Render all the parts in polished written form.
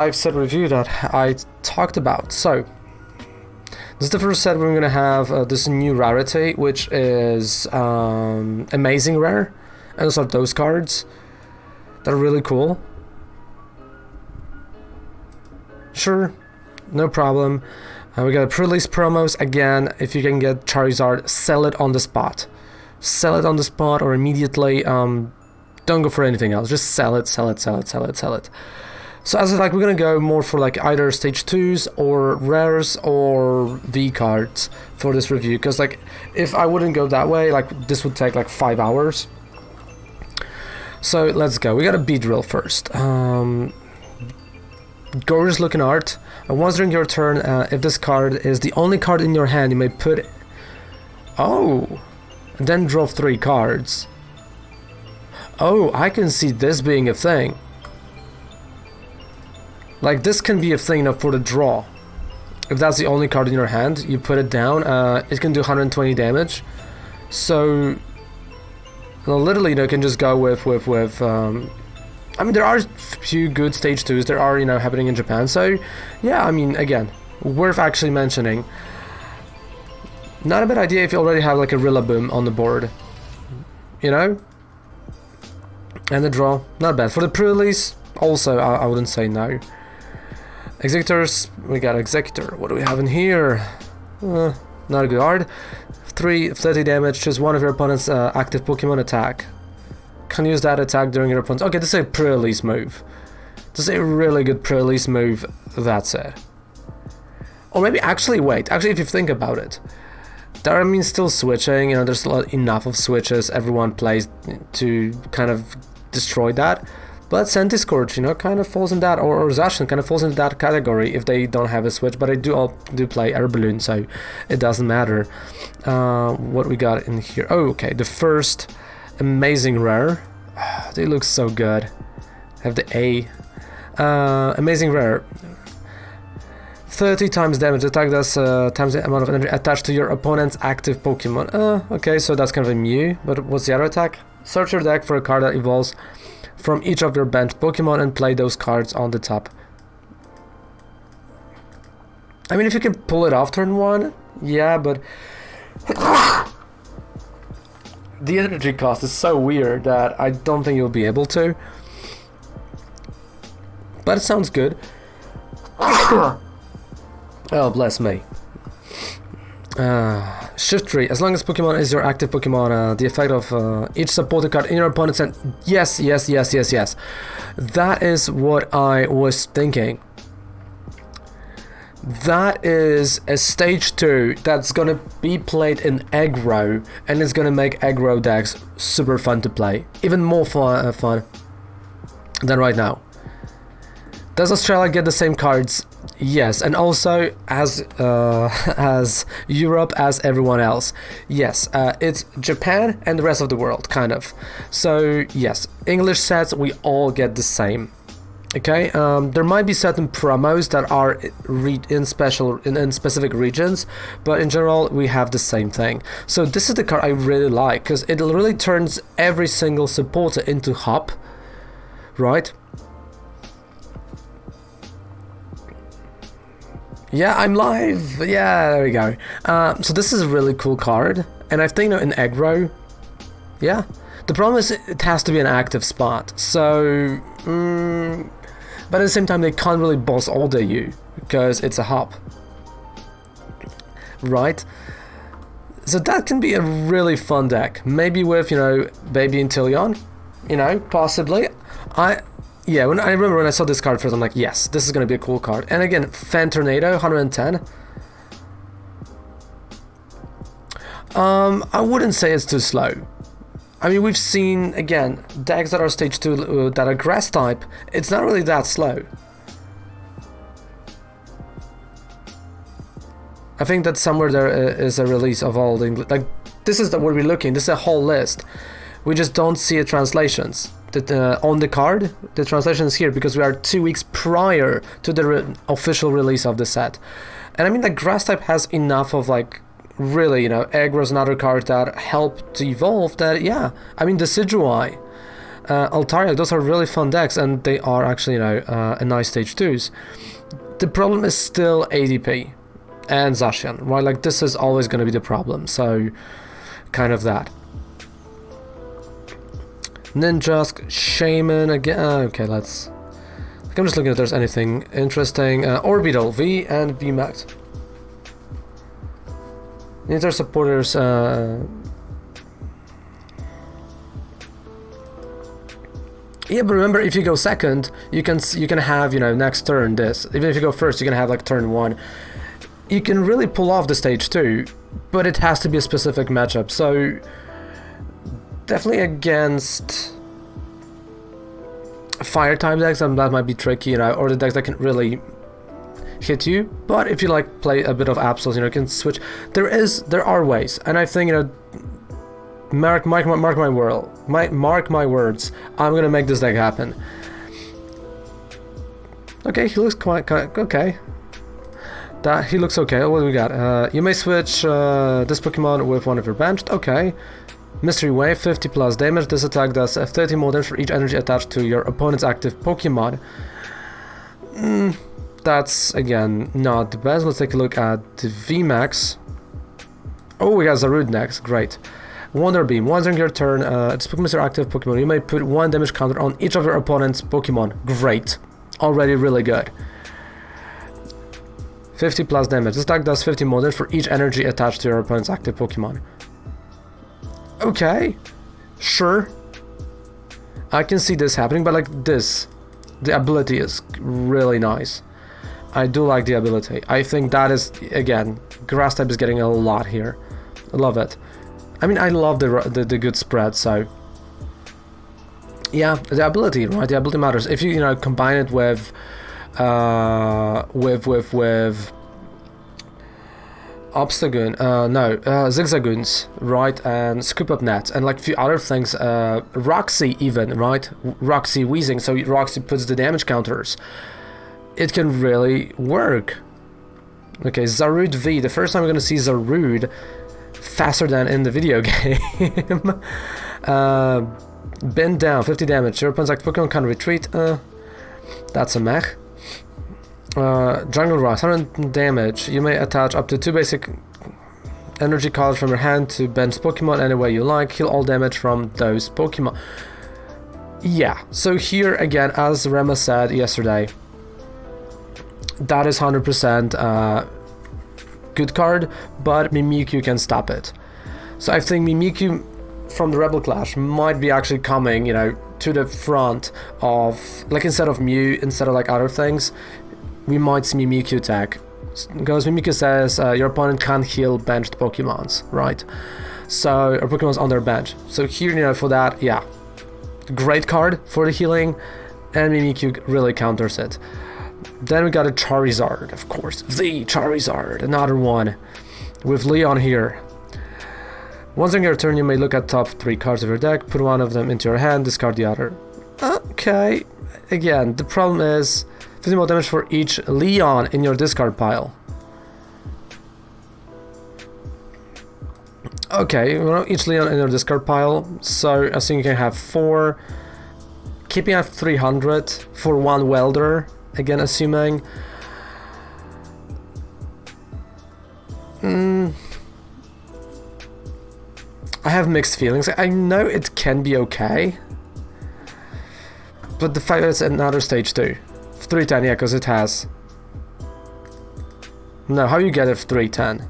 I've set review that I talked about. So this is the first set we're gonna have this new rarity, which is amazing rare, and also those cards that are really cool. Sure, no problem. We got pre-release promos again. If you can get Charizard, sell it on the spot. Sell it on the spot or immediately. Don't go for anything else. Just sell it, sell it, sell it, sell it, sell it. So as like we're gonna go more for like either stage 2s or rares or V cards for this review, because like if I wouldn't go that way, like this would take like 5 hours. So let's go. We got a Beedrill first. Gorgeous looking art. Once during your turn, if this card is the only card in your hand, you may put it. Oh, and then draw 3 cards. Oh, I can see this being a thing. Like this can be a thing, you know, for the draw. If that's the only card in your hand, you put it down. It can do 120 damage. So, well, literally, you know, you can just go with. I mean, there are a few good stage 2s. There are, you know, happening in Japan. So, yeah, I mean, again, worth actually mentioning. Not a bad idea if you already have like a Rillaboom on the board. You know. And the draw, not bad. For the pre-release, also, I wouldn't say no. Executors, we got Executor. What do we have in here? Not a good card. 30 damage, choose one of your opponent's active Pokemon attack. Can use that attack during your opponent's... Okay, this is a pre-release move. This is a really good pre-release move, that's it. Or maybe actually, wait, actually if you think about it. There, I mean, still switching, you know, there's enough of switches everyone plays to kind of destroy that. But Centiskorch, you know, kind of falls in that, or Zacian kind of falls into that category if they don't have a switch. But I do play Air Balloon, so it doesn't matter. What we got in here? Oh, okay, the first amazing rare. Oh, they look so good. Have the A. Amazing rare. 30 times damage. Attack does times the amount of energy attached to your opponent's active Pokemon. Okay, so that's kind of a Mew. But what's the other attack? Search your deck for a card that evolves from each of your bench Pokemon and play those cards on the top. I mean, if you can pull it off turn 1, yeah, but the energy cost is so weird that I don't think you'll be able to. But it sounds good. Oh, bless me. Shift tree. As long as Pokemon is your active Pokemon, the effect of each supported card in your opponent's hand. Yes. That is what I was thinking. That is a stage 2 that's gonna be played in aggro, and it's gonna make aggro decks super fun to play. Even more fun than right now. Does Australia get the same cards? Yes, and also as Europe, as everyone else. Yes, it's Japan and the rest of the world, kind of. So yes, English sets we all get the same. Okay, there might be certain promos that are in specific regions, but in general we have the same thing. So this is the card I really like because it really turns every single supporter into hop, right? Yeah, I'm live. Yeah, there we go. So this is a really cool card, and I think, you know, in aggro, yeah. The problem is it has to be an active spot. So, but at the same time, they can't really boss order you because it's a hop, right? So that can be a really fun deck. Maybe with, you know, Baby Inteleon, you know, possibly. Yeah, when I remember when I saw this card first, I'm like, yes, this is gonna be a cool card. And again, Fan Tornado, 110. I wouldn't say it's too slow. I mean, we've seen, again, decks that are stage 2 that are grass type, it's not really that slow. I think that somewhere there is a release of all the English, like, this is what we're looking, this is a whole list. We just don't see the translations. On the card, the translation is here because we are 2 weeks prior to the official release of the set. And I mean, the grass type has enough of, like, really, you know, Aggro's another card that help to evolve that, yeah. I mean, Decidueye, Altaria, those are really fun decks, and they are actually, you know, a nice stage 2s. The problem is still ADP and Zacian, right? Like, this is always going to be the problem, so kind of that. Ninjask, Shaman again. Okay, let's... I'm just looking if there's anything interesting. Orbital, V and V Max. These are supporters. Yeah, but remember, if you go second, you can have, you know, next turn this. Even if you go first, you can have like turn 1. You can really pull off the stage 2, but it has to be a specific matchup. So definitely against fire type decks, and that might be tricky, you know, or the decks that can really hit you. But if you like play a bit of Absols, you know, you can switch. There are ways, and I think, you know, mark my words, I'm gonna make this deck happen. Okay, he looks quite okay. He looks okay. What do we got? You may switch this Pokemon with one of your benched. Okay. Mystery Wave, 50 plus damage. This attack does 30 more damage for each energy attached to your opponent's active Pokemon. That's, again, not the best. Let's take a look at the VMAX. Oh, we got Zarude next. Great. Wonder Beam. Once during your turn, this Pokemon is your active Pokemon. You may put 1 damage counter on each of your opponent's Pokemon. Great. Already really good. 50 plus damage. This attack does 50 more damage for each energy attached to your opponent's active Pokemon. Okay, sure. I can see this happening, but like this, the ability is really nice. I do like the ability. I think that is, again, grass type is getting a lot here. I love it. I mean, I love the good spread, so yeah, the ability, right? The ability matters. If you know, combine it with Obstagoon, Zigzagoons, right, and Scoop Up Nets, and like a few other things, Roxy even, right, Roxy Wheezing, so Roxy puts the damage counters. It can really work. Okay, Zarude V, the first time we're gonna see Zarude faster than in the video game. Bend down, 50 damage, your opponent's active Pokemon can retreat, that's a mech. Jungle Rust, 100 damage. You may attach up to 2 basic energy cards from your hand to Ben's Pokemon any way you like. Heal all damage from those Pokemon. Yeah, so here again, as Rema said yesterday, that is 100% good card, but Mimikyu can stop it. So I think Mimikyu from the Rebel Clash might be actually coming, you know, to the front of, like, instead of Mew, instead of like other things, we might see Mimikyu attack, because Mimikyu says your opponent can't heal benched Pokemons, right? So, or Pokemon's on their bench. So here, you know, for that, yeah, great card for the healing, and Mimikyu really counters it. Then we got a Charizard, of course, the Charizard, another one, with Leon here. Once during your turn, you may look at top 3 cards of your deck, put one of them into your hand, discard the other. Okay, again, the problem is 50 more damage for each Leon in your discard pile. Okay, well, each Leon in your discard pile, so I think you can have 4, keeping at 300 for 1 welder, again assuming. I have mixed feelings. I know it can be okay, but the fact that it's another stage 2. 310, yeah, because it has. No, how you get it 310?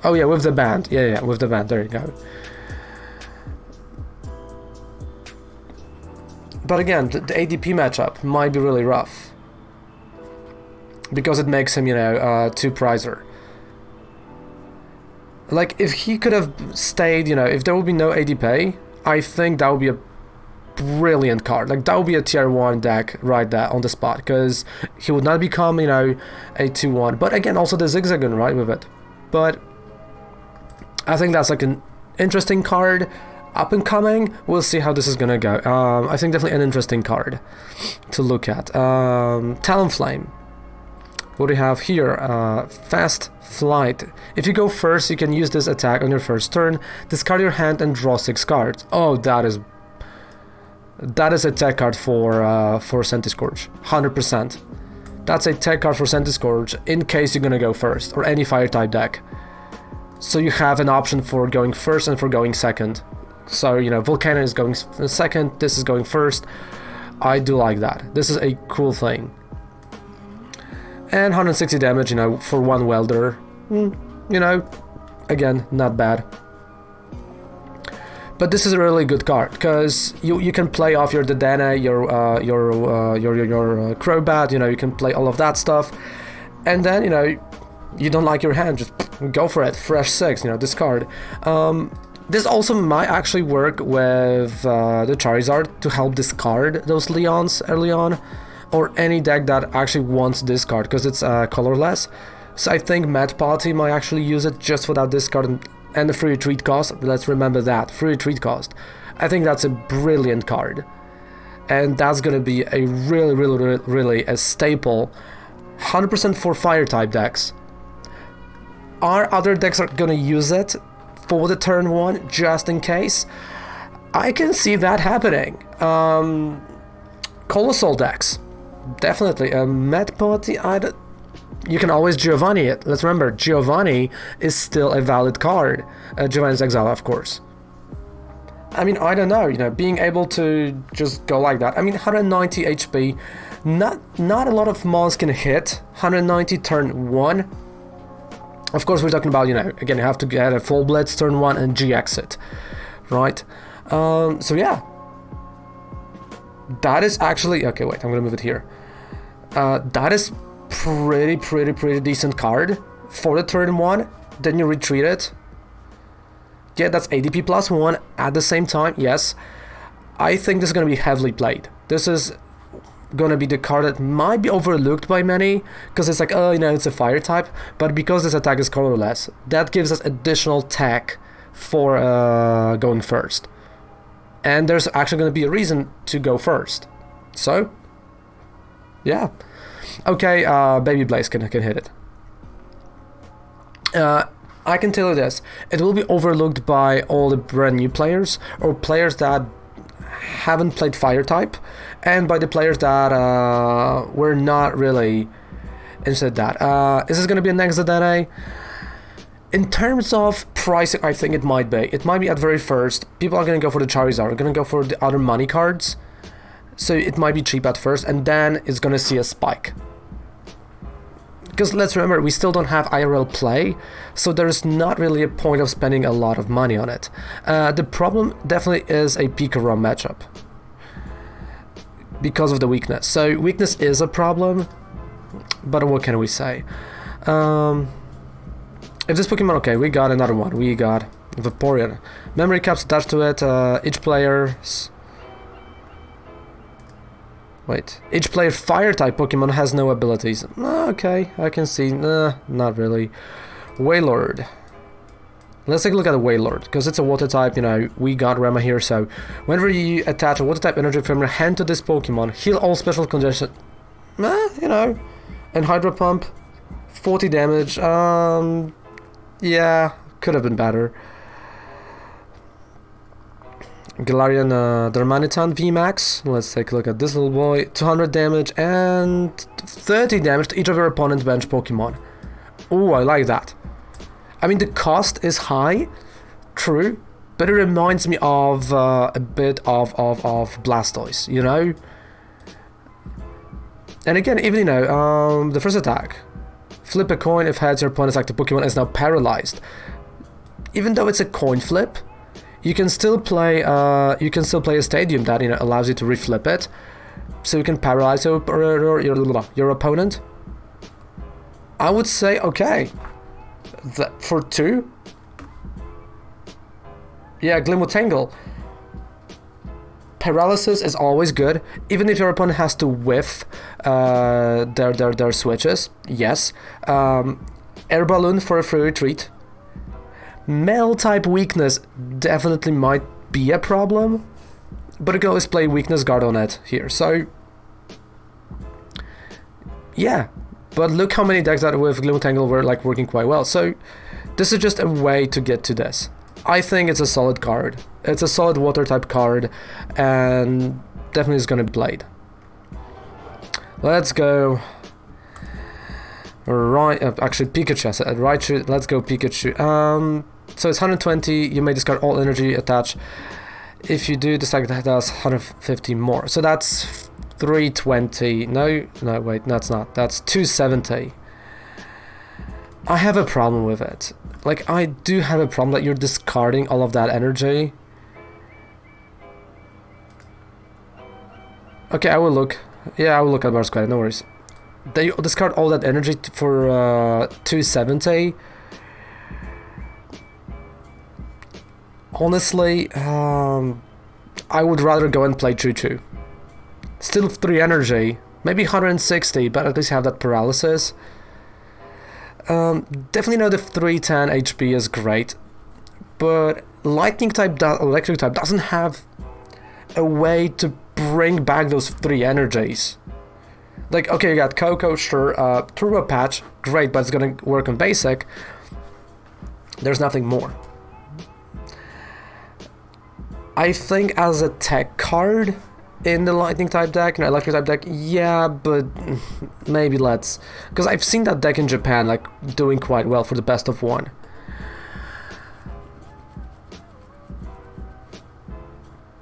Oh yeah, with the band. Yeah, with the band. There you go. But again, the ADP matchup might be really rough, because it makes him, you know, 2 prizer. Like, if he could have stayed, you know, if there would be no ADP, I think that would be a brilliant card. Like, that would be a tier 1 deck right there on the spot, because he would not become, you know, a 2-1. But again, also the Zigzagoon, right, with it. But I think that's like an interesting card, up and coming. We'll see how this is gonna go. I think definitely an interesting card to look at. Talonflame. What do we have here? Fast Flight. If you go first, you can use this attack on your first turn, discard your hand and draw 6 cards. Oh, that is That is a tech card for Centiscourge, 100%. That's a tech card for Centiscourge in case you're gonna go first, or any fire type deck. So you have an option for going first and for going second. So, you know, Volcano is going second, this is going first. I do like that. This is a cool thing. And 160 damage, you know, for one welder. You know, again, not bad. But this is a really good card because you can play off your Dedenne, your Crobat, you know, you can play all of that stuff, and then, you know, you don't like your hand, just go for it, fresh 6, you know, discard. This also might actually work with the Charizard to help discard those Leons early on, or any deck that actually wants this card because it's colorless. So I think Mad Party might actually use it just for that discard and the free retreat cost. Let's remember that, free retreat cost. I think that's a brilliant card. And that's gonna be a really a staple, 100% for fire type decks. Our other decks are gonna use it for the turn 1, just in case. I can see that happening. Colossal decks, definitely. Mad Party, you can always Giovanni it. Let's remember, Giovanni is still a valid card. Giovanni's Exile, of course. I mean, I don't know, you know, being able to just go like that. I mean, 190 HP, not a lot of mons can hit 190 turn 1. Of course, we're talking about, you know, again, you have to get a full blitz turn 1 and GX it, right? So yeah. That is actually, okay, wait, I'm gonna move it here. That is pretty decent card for the turn 1. Then you retreat it. Yeah, that's ADP plus 1 at the same time, yes. I think this is going to be heavily played. This is going to be the card that might be overlooked by many, because it's like, oh, you know, it's a fire type, but because this attack is colorless, that gives us additional tech for going first. And there's actually going to be a reason to go first. So, yeah. Okay, Baby Blaze can hit it. I can tell you this, it will be overlooked by all the brand new players, or players that haven't played fire type, and by the players that were not really interested in that. Is this going to be a next Dedenne? In terms of pricing, I think it might be. It might be at very first. People are going to go for the Charizard, are going to go for the other money cards. So it might be cheap at first, and then it's going to see a spike. Because let's remember, we still don't have IRL play, so there's not really a point of spending a lot of money on it. The problem definitely is a Pikarom matchup, because of the weakness. So weakness is a problem, but what can we say? If this Pokemon, okay, we got another one. We got Vaporeon. Memory caps attached to it. Each player's fire-type Pokemon has no abilities. Okay, I can see. Not really. Wailord. Let's take a look at the Wailord, because it's a water-type, you know, we got Rema here, so whenever you attach a water-type energy from your hand to this Pokemon, heal all special conditions. You know, and Hydro Pump, 40 damage, yeah, could have been better. Galarian Darmanitan VMAX. Let's take a look at this little boy. 200 damage and 30 damage to each of your opponent's bench Pokemon. Ooh, I like that. I mean, the cost is high, true, but it reminds me of a bit of Blastoise, you know? And again, even, you know, the first attack. Flip a coin. If heads, your opponent's active Pokemon is now paralyzed. Even though it's a coin flip, you can still play a stadium that, you know, allows you to reflip it, so you can paralyze your opponent. I would say okay. For 2, yeah, Glimwotangle. Paralysis is always good, even if your opponent has to whiff their switches. Yes. Air Balloon for a free retreat. Male type weakness definitely might be a problem, but you can always play weakness guard on it here. So yeah, but look how many decks that with Glimwotangle were working quite well. So this is just a way to get to this. I think it's a solid card. It's a solid water type card, and definitely is gonna Blade. Let's go. Right, actually Pikachu. I said Raichu. Let's go Pikachu. So it's 120. You may discard all energy attached. If you do, this deck does 150 more. So that's 320. No, wait, that's not. That's 270. I have a problem with it. Like, I do have a problem that you're discarding all of that energy. Okay, I will look. Yeah, I will look at Bar Square, no worries. They discard all that energy for 270. Honestly, I would rather go and play Choo-Choo. Still 3 energy, maybe 160, but at least have that paralysis. Definitely know the 310 HP is great, but Lightning type, Electric type doesn't have a way to bring back those 3 energies. Like, okay, you got Coco, sure, Turbo Patch, great, but it's gonna work on basic. There's nothing more. I think as a tech card in the Lightning type deck, Electric type deck, yeah, but maybe let's... Because I've seen that deck in Japan, like, doing quite well for the best of 1.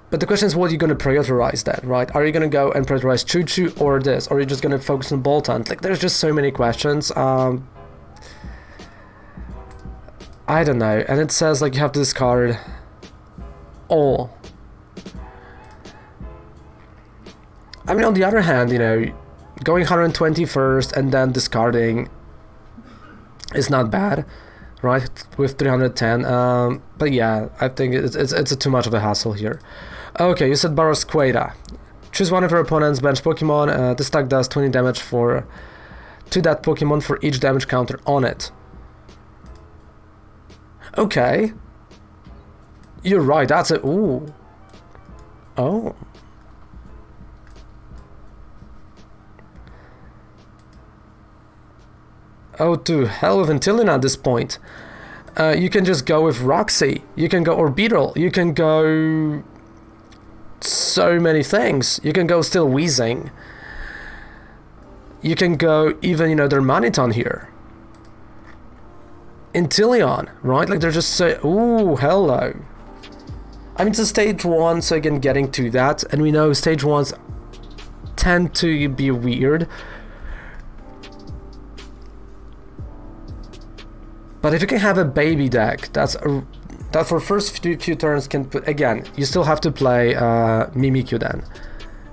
But the question is, what are you going to prioritize then, right? Are you going to go and prioritize Choo-Choo or this? Or are you just going to focus on Boltund? Like, there's just so many questions. I don't know. And it says, like, you have to discard all. I mean, on the other hand, going 120 first and then discarding is not bad, right? With 310. But yeah, I think it's too much of a hassle here. Okay, you said Barraskewda. Choose one of your opponent's bench Pokemon. This attack does 20 damage to that Pokemon for each damage counter on it. Okay. You're right, that's it. Ooh. Oh. Oh, to hell with Inteleon at this point. You can just go with Roxy. You can go Orbital. You can go... so many things. You can go still Weezing. You can go even, their Maniton here. Inteleon, right? Like, they're just so... Ooh, hello. I mean, it's a stage 1, so again, getting to that. And we know stage 1s tend to be weird. But if you can have a baby deck, that for first few turns can put... Again, you still have to play Mimikyu then.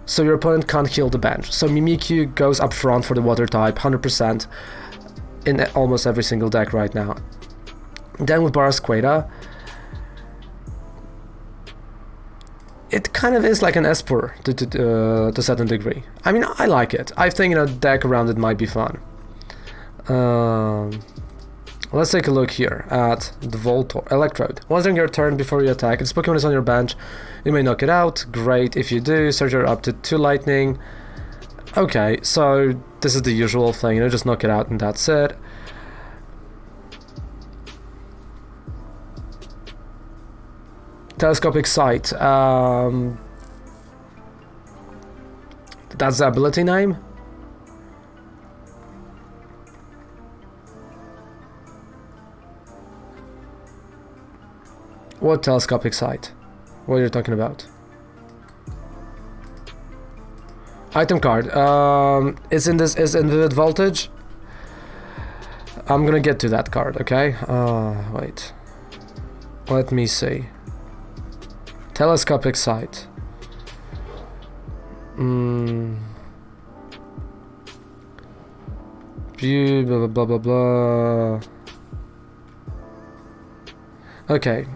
So your opponent can't heal the bench. So Mimikyu goes up front for the water type, 100% in almost every single deck right now. Then with Barraskewda, it kind of is like an Esper to a certain degree. I mean, I like it. I think a deck around it might be fun. Let's take a look here at the Voltorb. Electrode. Once during your turn before you attack, this Pokemon is on your bench. You may knock it out. Great. If you do, Circhester up to 2 lightning. Okay, so this is the usual thing, just knock it out and that's it. Telescopic Sight. That's the ability name? What Telescopic Sight? What are you talking about? Item card. Is in Vivid Voltage. I'm gonna get to that card, okay? Wait. Let me see. Telescopic Sight. View, blah blah blah blah. Okay.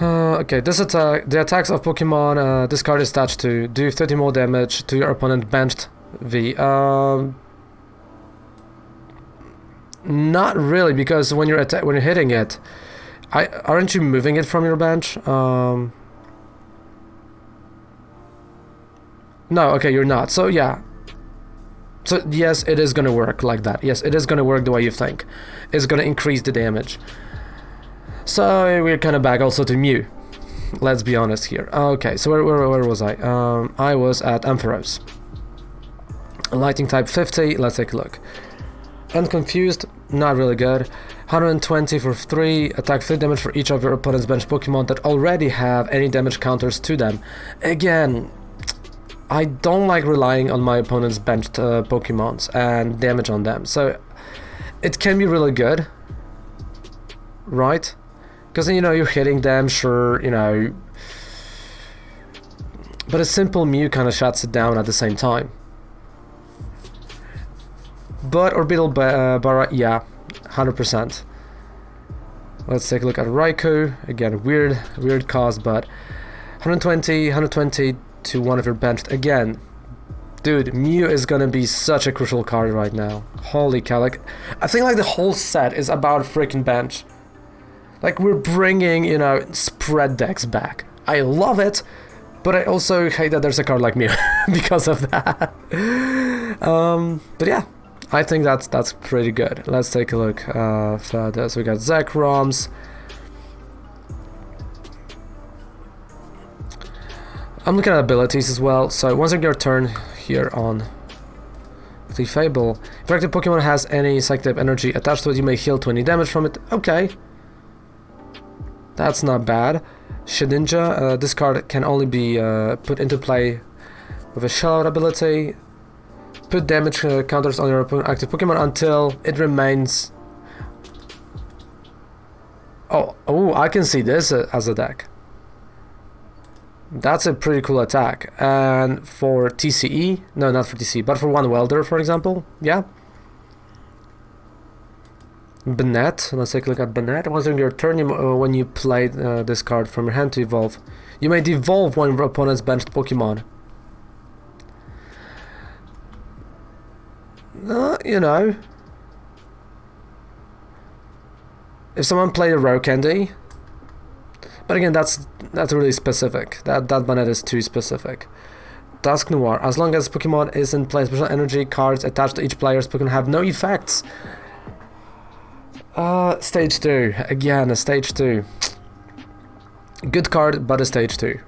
Okay, this attack, the attacks of Pokemon this card is attached to do 30 more damage to your opponent benched V. Not really, because when you're hitting it, aren't you moving it from your bench? No, okay, you're not. So yeah. So yes, it is gonna work like that. Yes, it is gonna work the way you think. It's gonna increase the damage. So we're kind of back also to Mew. Let's be honest here. Okay, so where was I? I was at Ampharos. Lighting type 50, let's take a look. Unconfused, not really good. 120 for 3, attack 3 damage for each of your opponent's bench Pokemon that already have any damage counters to them. Again, I don't like relying on my opponent's benched Pokemons and damage on them, so it can be really good, right? Because then, you know, you're hitting them, sure, you know, but a simple Mew kind of shuts it down at the same time. But Orbital Bara, yeah, 100%. Let's take a look at Raikou. Again, weird cost, but 120 to one of your benched. Again, dude, Mew is gonna be such a crucial card right now. Holy cow, like, I think like the whole set is about freaking bench. Like, we're bringing, you know, spread decks back. I love it, but I also hate that there's a card like Mew because of that. But yeah, I think that's pretty good. Let's take a look further. So we got Zekroms. I'm looking at abilities as well. So once on your turn here on the Fable, if your active Pokemon has any Psychic type energy attached to it, you may heal 20 damage from it. Okay. That's not bad. Shedinja, this card can only be put into play with a Shell Out ability. Put damage counters on your active Pokemon until it remains... Oh, I can see this as a deck. That's a pretty cool attack. And for TCE, no, not for TCE, but for one welder, for example, yeah. Banette, let's take a look at Banette. Once on your turn, when you play this card from your hand to evolve, you may devolve one of your opponent's benched Pokemon. You know, if someone played a rare candy, but again, that's really specific. That Banette is too specific. Dusk Noir, as long as Pokemon is in play, special energy cards attached to each player's Pokemon have no effects. Stage 2, again, a stage 2. Good card, but a stage 2.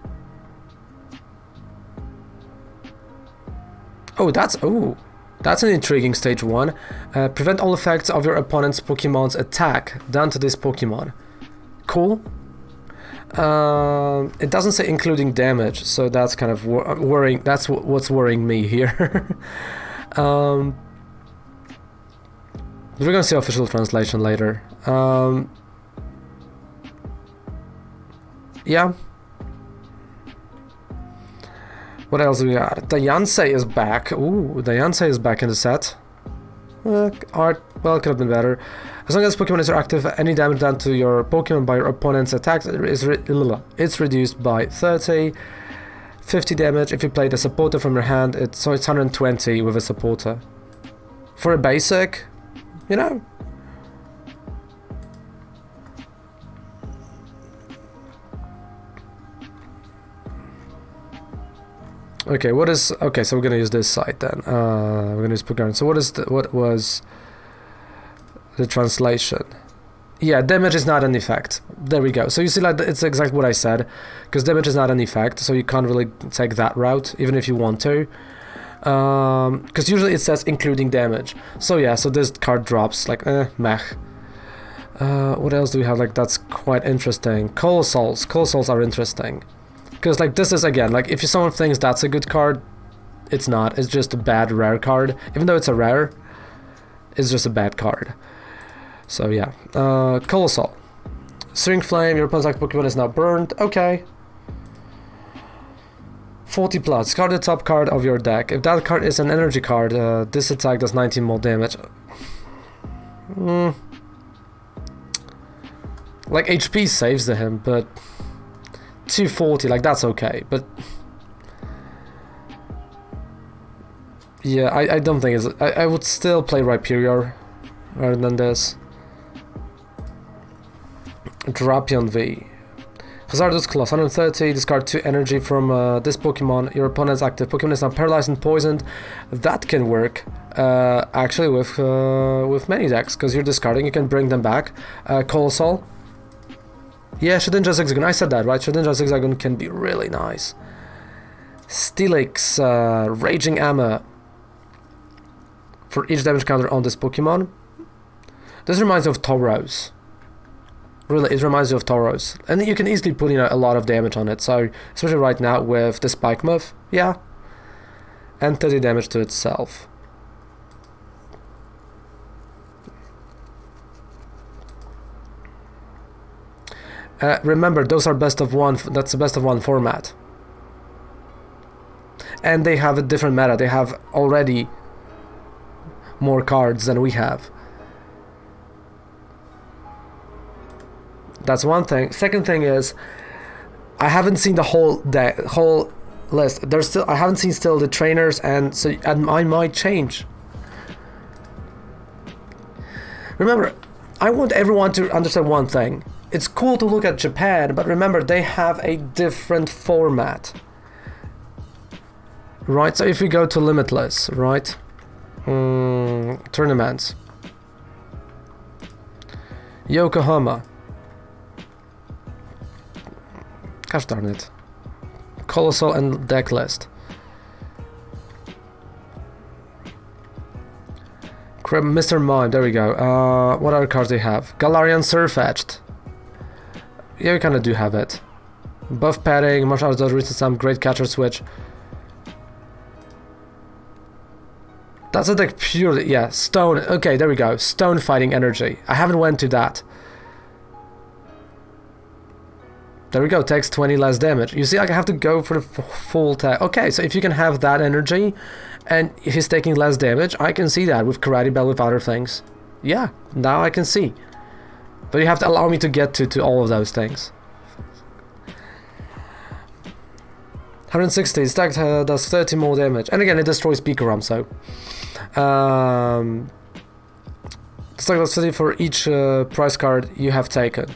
That's an intriguing stage 1. Prevent all effects of your opponent's Pokemon's attack done to this Pokemon. Cool. It doesn't say including damage, so that's kind of worrying. That's what's worrying me here. We're gonna see official translation later. Yeah. What else do we got? Diancie is back. Ooh, Diancie is back in the set. Art, well, could have been better. As long as Pokemon is active, any damage done to your Pokemon by your opponent's attack it's reduced by 30. 50 damage if you played a supporter from your hand. It's 120 with a supporter. For a basic, you know. Okay, so we're gonna use this side then. We're gonna use Pokemon. So what was the translation? Yeah, damage is not an effect. There we go. So you see, like, it's exactly what I said, because damage is not an effect, so you can't really take that route, even if you want to. Because usually it says including damage. So yeah, so this card drops, like, meh. What else do we have? Like, that's quite interesting. Colossals are interesting. Because, like, this is, again, like, if someone thinks that's a good card, it's not. It's just a bad rare card. Even though it's a rare, it's just a bad card. So, yeah. Colossal. Searing Flame, your opponent's active Pokemon is now burned. Okay. 40 plus. Discard the top card of your deck. If that card is an energy card, this attack does 19 more damage. Like, HP saves him, but 240, like, that's okay, but yeah, I don't think it's... I would still play Rhyperior rather than this. Drapion V. Hazardous Claws, 130, discard 2 energy from this Pokemon. Your opponent's active Pokemon is now paralyzed and poisoned. That can work, actually, with many decks, because you're discarding, you can bring them back. Colossal. Yeah, Shedinja's Hexagon. I said that, right? Shedinja's Hexagon can be really nice. Steelix, Raging Amma. For each damage counter on this Pokemon. This reminds me of Tauros. Really, it reminds me of Tauros. And you can easily put, a lot of damage on it. So, especially right now with the Spike move. Yeah. And 30 damage to itself. Remember, those are best of one. That's the best of one format. And they have a different meta. They have already more cards than we have. That's one thing. Second thing is, I haven't seen the whole list. I haven't seen still the trainers, and I might change. Remember, I want everyone to understand one thing. It's cool to look at Japan, but remember, they have a different format. Right, so if we go to Limitless, right? Tournaments. Yokohama. Gosh darn it. Colossal and deck list. Mr. Mime, there we go. What other cards do they have? Galarian Surfetched. Yeah, we kinda do have it. Buff padding, martial arts dodge, recent some great catcher switch. That's a deck purely, yeah, stone. Okay, there we go. Stone fighting energy. I haven't went to that. There we go, takes 20 less damage. You see, I have to go for the full tag. Okay, so if you can have that energy and he's taking less damage, I can see that with Karate Bell, with other things. Yeah, now I can see. But you have to allow me to get to all of those things. 160, stacked does 30 more damage. And again, it destroys Pikarom, so... stack does 30 for each prize card you have taken.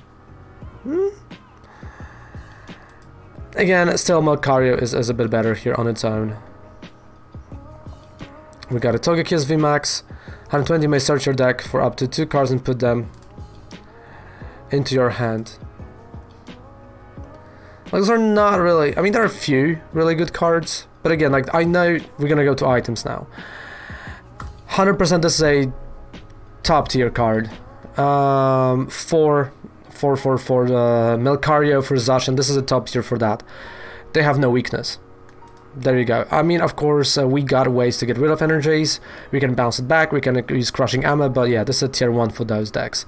Again, still Malcario is a bit better here on its own. We got a Togekiss VMAX. 120 may search your deck for up to 2 cards and put them into your hand. Those are not really... I mean, there are a few really good cards. But again, like, I know we're gonna go to items now. 100% this is a top tier card. For the Malcario, for Zacian, this is a top tier for that. They have no weakness. There you go. I mean, of course, we got ways to get rid of energies. We can bounce it back, we can use Crushing Amma, but yeah, this is a tier 1 for those decks.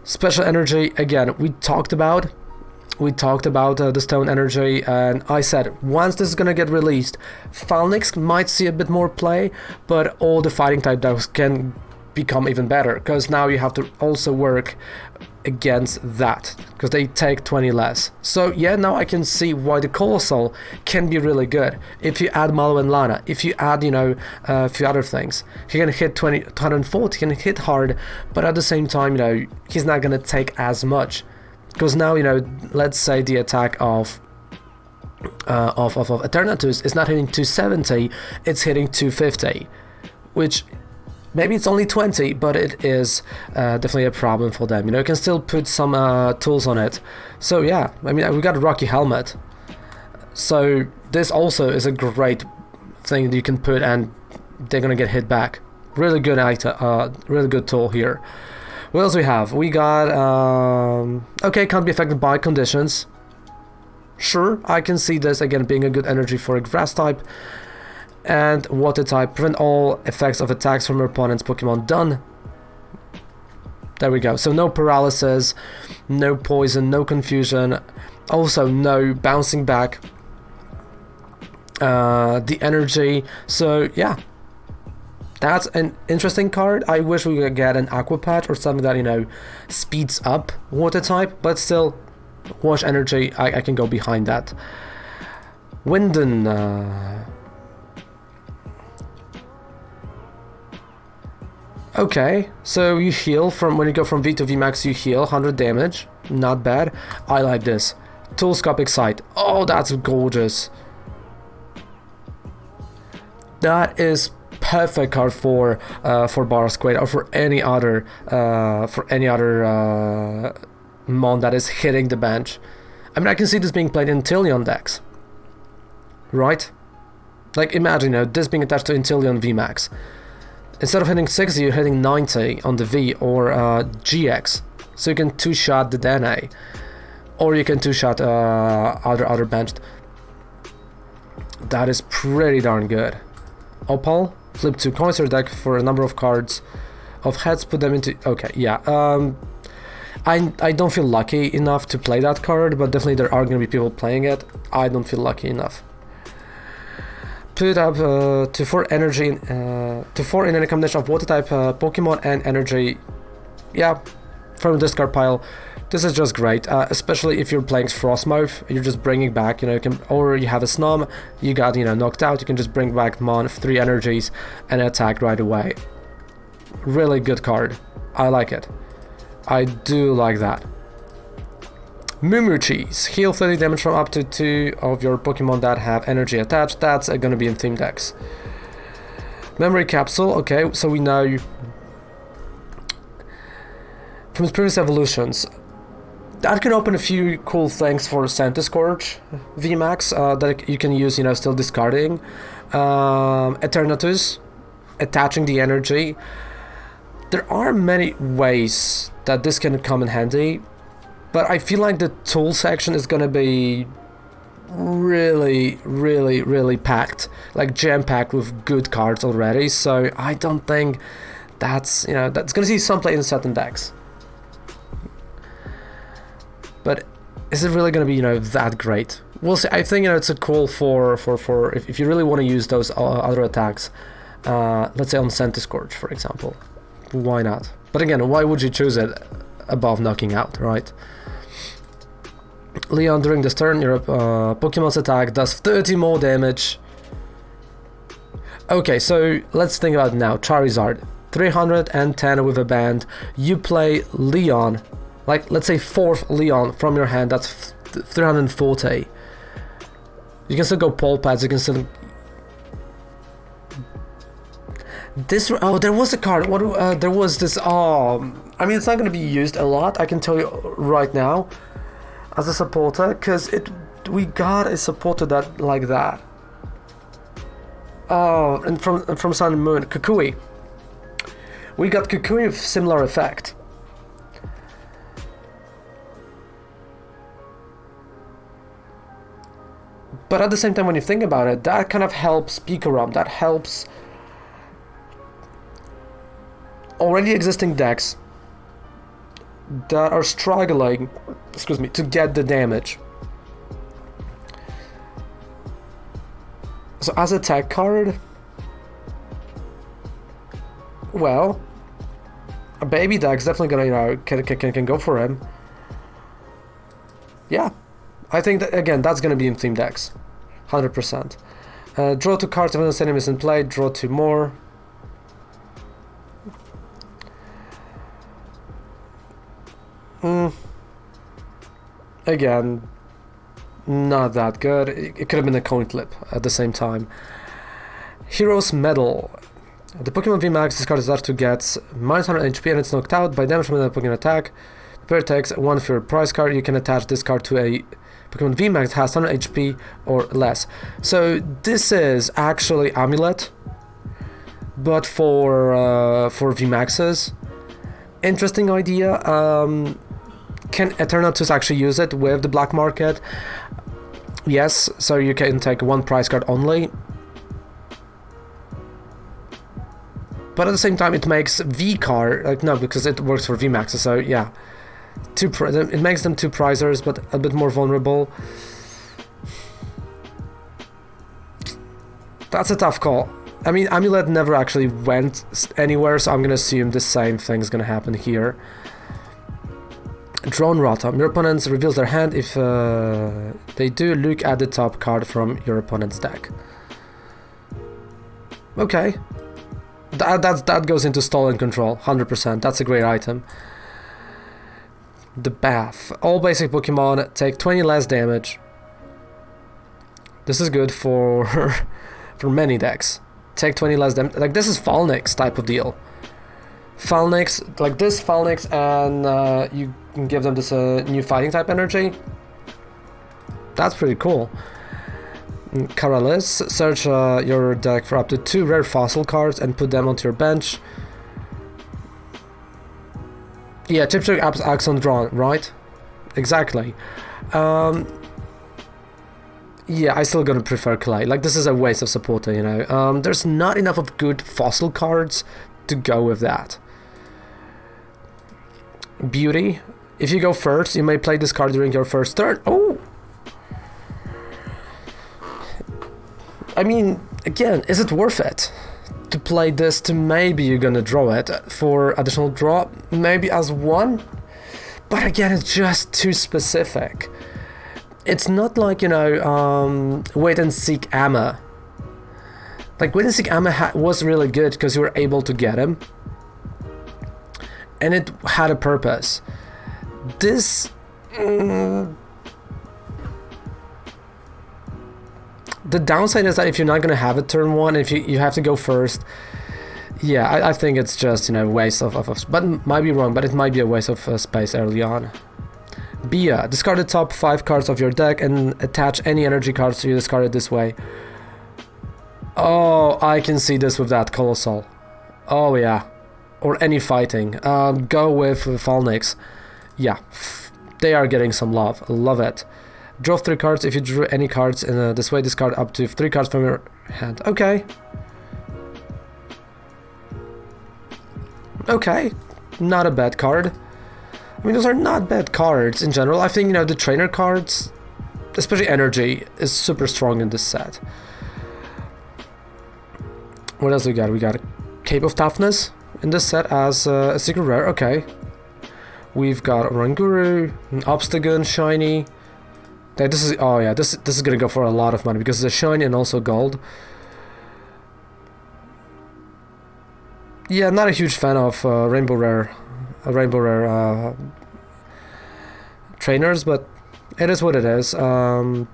Special energy, again, we talked about the stone energy, and I said once this is gonna get released, Phalnix might see a bit more play, but all the fighting type decks can become even better, because now you have to also work against that, because they take 20 less. So yeah, now I can see why the Colossal can be really good. If you add Malo and Lana, if you add, a few other things, he can hit 140, he can hit hard, but at the same time, he's not gonna take as much. Because now, let's say the attack of Eternatus is not hitting 270, it's hitting 250, which maybe it's only 20, but it is definitely a problem for them. You can still put some tools on it. So yeah, I mean, we got a Rocky Helmet. So this also is a great thing that you can put and they're gonna get hit back. Really good item, really good tool here. What else we have? We got, okay, can't be affected by conditions. Sure, I can see this again being a good energy for a grass type. And water type, prevent all effects of attacks from your opponent's Pokemon. Done. There we go. So no paralysis, no poison, no confusion. Also no bouncing back. The energy. So yeah. That's an interesting card. I wish we could get an Aqua Patch or something that, speeds up water type, but still, Wash Energy, I can go behind that. Winden. Okay, so you heal when you go from V to VMAX, you heal 100 damage. Not bad. I like this. Toolscopic Sight. Oh, that's gorgeous. That is perfect card for Barrasquade or for any other mon that is hitting the bench. I mean, I can see this being played in Tillion decks, right? Like, imagine, this being attached to Intillion VMAX. Instead of hitting 60, you're hitting 90 on the V or GX. So you can two-shot the DNA. Or you can two-shot other benched. That is pretty darn good. Opal, flip to comissions deck for a number of cards of heads, put them into... Okay, yeah. I don't feel lucky enough to play that card, but definitely there are going to be people playing it. I don't feel lucky enough. Put up to 4 energy, to 4 in any combination of water type Pokemon and energy. Yeah, from the discard pile. This is just great, especially if you're playing Frostmouth. You're just bringing back, you can, or you have a Snom, you got, knocked out. You can just bring back Mon 3 energies and attack right away. Really good card. I like it. I do like that. Moo Cheese. Heal 30 damage from up to 2 of your Pokemon that have energy attached. That's gonna be in theme decks. Memory Capsule. Okay, so we know from its previous evolutions that can open a few cool things for Centiskorch VMAX that you can use, still discarding. Eternatus, attaching the energy. There are many ways that this can come in handy, but I feel like the tool section is gonna be really, really, really packed, like jam-packed with good cards already. So I don't think that's that's gonna see some play in certain decks. But is it really gonna be that great? We'll see. I think it's a call for if you really want to use those other attacks. Let's say on Centiskorch, for example. Why not? But again, why would you choose it above knocking out, right? Leon, during this turn, your Pokemon's attack does 30 more damage. Okay, so let's think about it now. Charizard, 310 with a band. You play Leon, like let's say 4th Leon from your hand, that's 340. You can still go Pole Pads, you can still... there was a card. There was this. I mean, it's not going to be used a lot. I can tell you right now, as a supporter, because we got a supporter that like that. Oh, and from Sun and Moon, Kukui. We got Kukui with similar effect. But at the same time, when you think about it, that kind of helps Pikarom. That helps already existing decks that are struggling, to get the damage. So as a tech card, well, a baby deck's definitely gonna, can go for him. Yeah, I think that again, that's gonna be in theme decks, 100%. Draw 2 cards when the enemy is in play. Draw 2 more. Again, not that good. It could have been a coin flip at the same time. Hero's Medal. The Pokemon VMAX discards that to get minus 100 HP and it's knocked out by damage from the Pokemon attack. The player takes 1 of your prize card. You can attach this card to a Pokemon VMAX that has 100 HP or less. So this is actually Amulet, but for VMAXs. Interesting idea. Can Eternatus actually use it with the black market? Yes, so you can take 1 prize card only. But at the same time, it makes V card, because it works for VMAX, so yeah. It makes them 2 prizers, but a bit more vulnerable. That's a tough call. I mean, Amulet never actually went anywhere, so I'm gonna assume the same thing's gonna happen here. Drone Rotom. Your opponent reveals their hand. If they do, look at the top card from your opponent's deck. Okay. That goes into Stolen Control, 100%. That's a great item. The Bath. All basic Pokemon take 20 less damage. This is good for many decks. Take 20 less damage. Like, this is Falnix type of deal. Falnix, like this Falnix, and you can give them this new fighting type energy. That's pretty cool. Cara, Liss, search your deck for up to 2 rare fossil cards and put them onto your bench. Yeah, Chiptrick acts on draw, right? Exactly. Yeah, I still gonna prefer Clay. Like, this is a waste of supporter, you know. There's not enough of good fossil cards to go with that. Beauty. If you go first, you may play this card during your first turn. Oh! I mean, again, is it worth it to play this to maybe you're gonna draw it for additional draw? Maybe as 1? But again, it's just too specific. It's not like, you know, Wait and Seek Amma. Like, Wait and Seek Amma was really good because you were able to get him. And it had a purpose. This... the downside is that if you're not going to have it turn 1, if you have to go first, yeah, I think it's just, you know, waste of but might be wrong, but it might be a waste of space early on. Bia, discard the top 5 cards of your deck and attach any energy cards to you discarded this way. Oh, I can see this with that Colossal. Oh yeah, or any fighting. Go with Falnix. Yeah, they are getting some love. Love it. Draw 3 cards. If you drew any cards in this way, discard up to 3 cards from your hand. Okay. Okay, not a bad card. I mean, those are not bad cards in general. I think, you know, the trainer cards, especially energy, is super strong in this set. What else we got? We got Cape of Toughness in this set as a secret rare. Okay. We've got Oranguru, an Obstagoon, shiny. This is, oh yeah, this is gonna go for a lot of money because it's a shiny and also gold. Yeah, not a huge fan of rainbow rare trainers, but it is what it is. Oh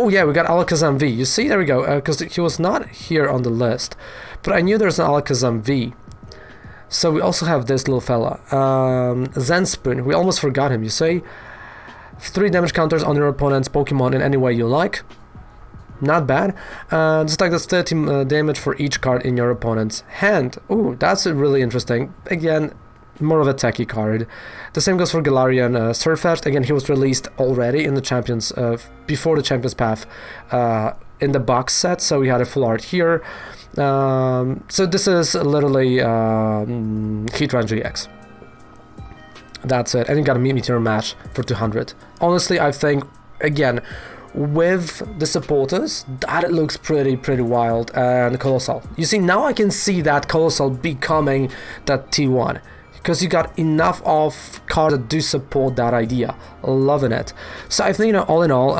yeah, we got Alakazam V. You see, there we go, because he was not here on the list, but I knew there's an Alakazam V. So we also have this little fella, Zenspoon. We almost forgot him. You see, 3 damage counters on your opponent's Pokemon in any way you like. Not bad. Just like that's 30 damage for each card in your opponent's hand. Ooh, that's really interesting. Again, more of a techie card. The same goes for Galarian Surfetched. Again, he was released already in the Champions, before the Champions Path, in the box set, so we had a full art here. So this is literally Heatran GX. That's it. And you got a Meteor Match for 200. Honestly, I think, again, with the supporters, that looks pretty wild and colossal. You see, now I can see that colossal becoming that T1 because you got enough of cards that do support that idea. Loving it. So I think, you know, all in all,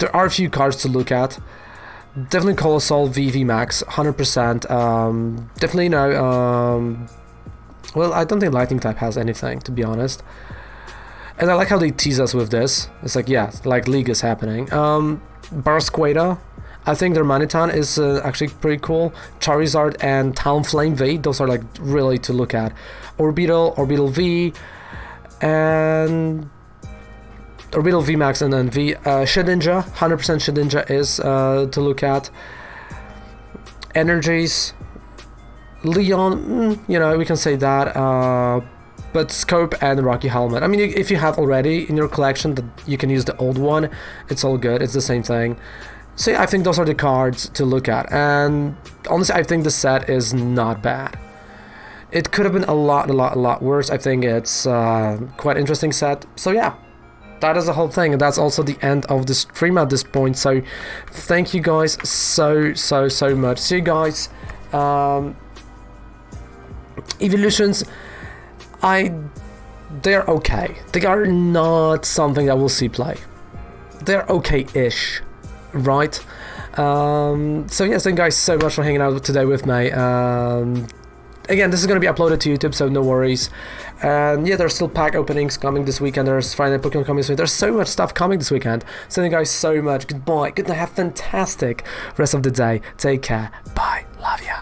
there are a few cards to look at. Definitely Colossal VV Max, 100%. Definitely, you know, well, I don't think Lightning type has anything, to be honest. And I like how they tease us with this. It's like, yeah, like League is happening. Barraskewda, I think their Manitan is actually pretty cool. Charizard and Talonflame V, those are like really to look at. Orbital V, and Orbital V Max and then V. Shedinja, 100% Shedinja is to look at. Energies, Leon, you know, we can say that. But Scope and Rocky Helmet. I mean, if you have already in your collection that you can use the old one, it's all good. It's the same thing. So yeah, I think those are the cards to look at. And honestly, I think the set is not bad. It could have been a lot worse. I think it's quite interesting set. So yeah, that is the whole thing. And that's also the end of the stream at this point. So thank you guys so much. See you guys. Evolutions. They're okay. They are not something that we'll see play. They're okay-ish, right? So yes, thank you guys so much for hanging out today with me. Again, this is going to be uploaded to YouTube, so no worries. And yeah, there's still pack openings coming this weekend. There's Friday Pokemon coming this week. There's so much stuff coming this weekend. So thank you guys so much. Goodbye. Good night. Have a fantastic rest of the day. Take care. Bye. Love ya.